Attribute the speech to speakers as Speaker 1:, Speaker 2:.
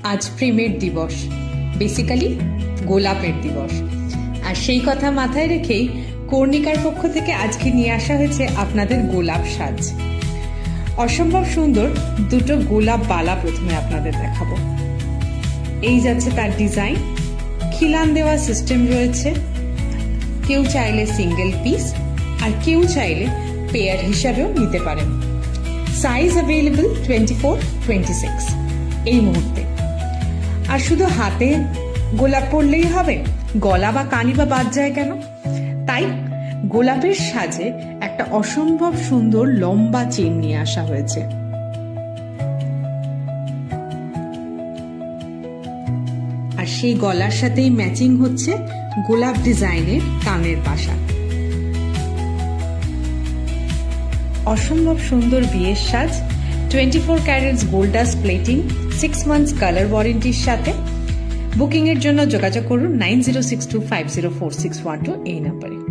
Speaker 1: আজ প্রেমের দিবস, বেসিক্যালি গোলাপের দিবস। আর সেই কথা মাথায় রেখেই কর্ণিকার পক্ষ থেকে আজকে নিয়ে আসা হয়েছে আপনাদের গোলাপ সাজ। অসম্ভব সুন্দর দুটো গোলাপ বালা প্রথমে আপনাদের দেখাবো। এই যাচ্ছে তার ডিজাইন, খিলান দেওয়া সিস্টেম রয়েছে। কেউ চাইলে সিঙ্গেল পিস আর কেউ চাইলে পেয়ার হিসাবেও নিতে পারেন। সাইজ অ্যাভেলেবল 24-26 এই মুহূর্তে। আর শুধু হাতে গোলাপ পরলেই হবে, গলা বা কানি বা বাদ যায় কেন? তাই গোলাপের সাজে একটা অসম্ভব সুন্দর লম্বা চেন নিয়ে আসা হয়েছে। আর সেই গলার সাথেই ম্যাচিং হচ্ছে গোলাপ ডিজাইনের কানের পাশা। অসম্ভব সুন্দর বিয়ের সাজ, 24 carats gold dust plating, 6 months colour ওয়ারেন্টির সাথে। বুকিং এর জন্য যোগাযোগ করুন 9062504612 এই নম্বরে।